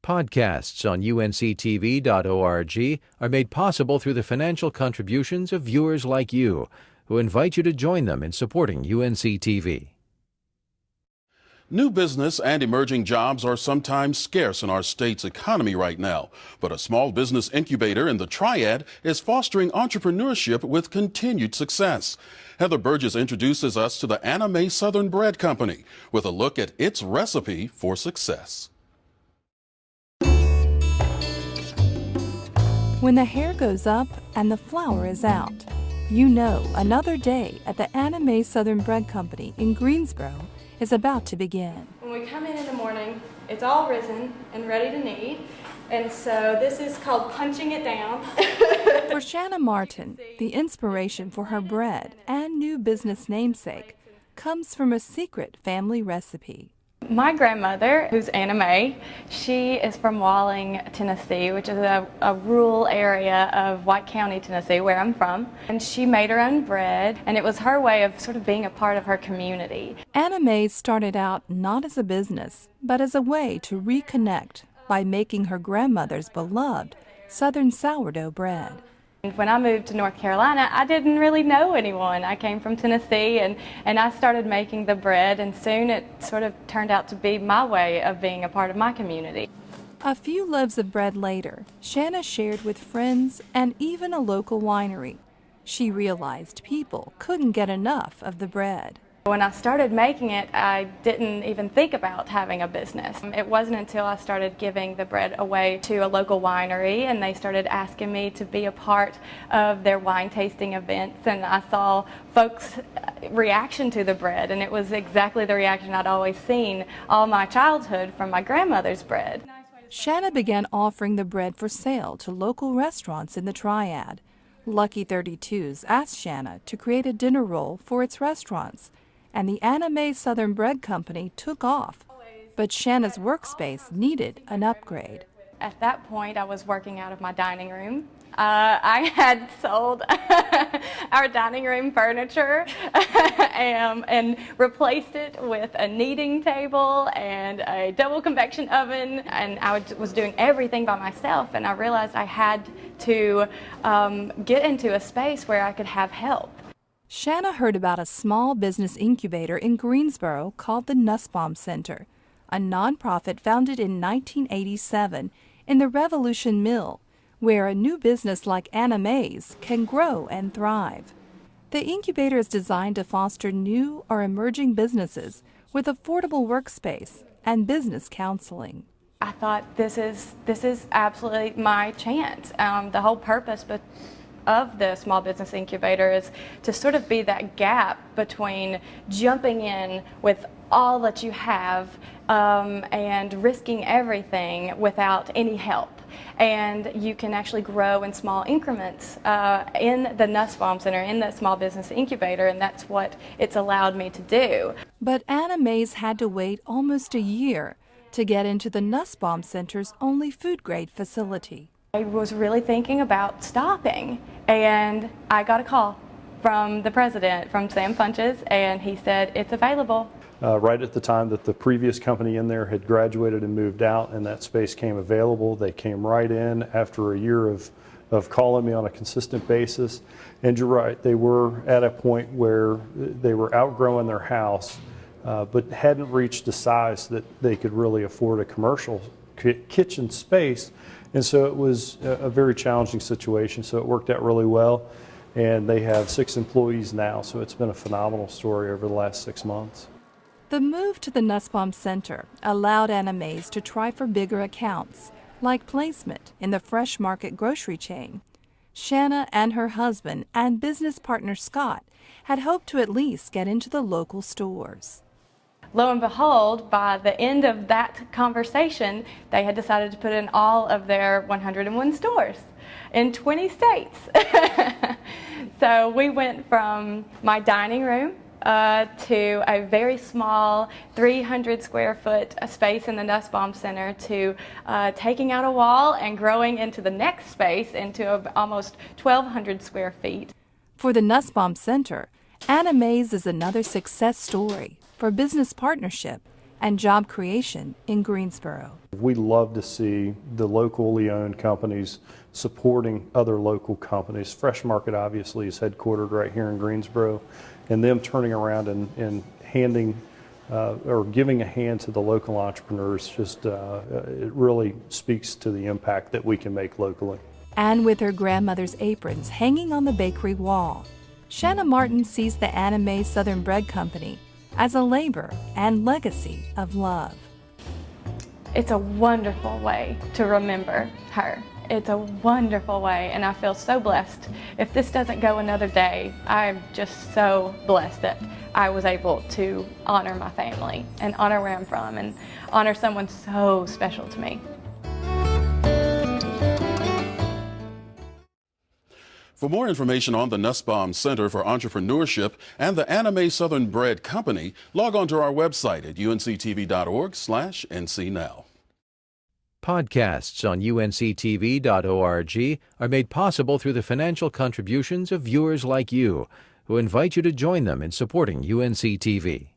Podcasts on UNC-TV.org are made possible through the financial contributions of viewers like you, who invite you to join them in supporting UNC-TV. New business and emerging jobs are sometimes scarce in our state's economy right now, but a small business incubator in the Triad is fostering entrepreneurship with continued success. Heather Burgess introduces us to the Anime Southern Bread Company with a look at its recipe for success. When the hair goes up and the flour is out, you know another day at the Anime Southern Bread Company in Greensboro is about to begin. When we come in the morning, it's all risen and ready to knead, and so this is called punching it down. For Shanna Martin, the inspiration for her bread and new business namesake comes from a secret family recipe. My grandmother, who's Anime, she is from Walling, Tennessee, which is a rural area of White County, Tennessee, where I'm from. And she made her own bread, and it was her way of sort of being a part of her community. Anime started out not as a business, but as a way to reconnect by making her grandmother's beloved Southern sourdough bread. When I moved to North Carolina, I didn't really know anyone. I came from Tennessee, and I started making the bread, and soon it sort of turned out to be my way of being a part of my community. A few loaves of bread later, Shanna shared with friends and even a local winery. She realized people couldn't get enough of the bread. When I started making it, I didn't even think about having a business. It wasn't until I started giving the bread away to a local winery, and they started asking me to be a part of their wine tasting events, and I saw folks' reaction to the bread, and it was exactly the reaction I'd always seen all my childhood from my grandmother's bread. Shanna began offering the bread for sale to local restaurants in the Triad. Lucky 32's asked Shanna to create a dinner roll for its restaurants, and the Anime Southern Bread Company took off. But Shanna's workspace needed an upgrade. At that point, I was working out of my dining room. I had sold our dining room furniture and replaced it with a kneading table and a double convection oven, and I was doing everything by myself, and I realized I had to get into a space where I could have help. Shanna heard about a small business incubator in Greensboro called the Nussbaum Center, a nonprofit founded in 1987 in the Revolution Mill, where a new business like Anime's can grow and thrive. The incubator is designed to foster new or emerging businesses with affordable workspace and business counseling. I thought this is absolutely my chance. The whole purpose of the small business incubator is to sort of be that gap between jumping in with all that you have and risking everything without any help. And you can actually grow in small increments in the Nussbaum Center, in the small business incubator, and that's what it's allowed me to do. But Anime's had to wait almost a year to get into the Nussbaum Center's only food-grade facility. I was really thinking about stopping, and I got a call from the president, from Sam Funches, and he said it's available. Right at the time that the previous company in there had graduated and moved out and that space came available, they came right in after a year of calling me on a consistent basis. And you're right, they were at a point where they were outgrowing their house, but hadn't reached a size that they could really afford a commercial kitchen space. And so it was a very challenging situation, so it worked out really well. And they have 6 employees now, so it's been a phenomenal story over the last 6 months. The move to the Nussbaum Center allowed Anime's to try for bigger accounts, like placement in the Fresh Market grocery chain. Shanna and her husband and business partner Scott had hoped to at least get into the local stores. Lo and behold, by the end of that conversation, they had decided to put in all of their 101 stores in 20 states. So we went from my dining room to a very small 300 square foot space in the Nussbaum Center to taking out a wall and growing into the next space into almost 1,200 square feet. For the Nussbaum Center, Anime's is another success story for business partnership and job creation in Greensboro. We love to see the locally owned companies supporting other local companies. Fresh Market obviously is headquartered right here in Greensboro, and them turning around and handing or giving a hand to the local entrepreneurs, just it really speaks to the impact that we can make locally. And with her grandmother's aprons hanging on the bakery wall, Shanna Martin sees the Anime Southern Bread Company as a labor and legacy of love. It's a wonderful way to remember her. It's a wonderful way, and I feel so blessed. If this doesn't go another day, I'm just so blessed that I was able to honor my family and honor where I'm from and honor someone so special to me. For more information on the Nussbaum Center for Entrepreneurship and the Anime Southern Bread Company, log on to our website at unctv.org/ncnow. Podcasts on unctv.org are made possible through the financial contributions of viewers like you, who invite you to join them in supporting UNC-TV.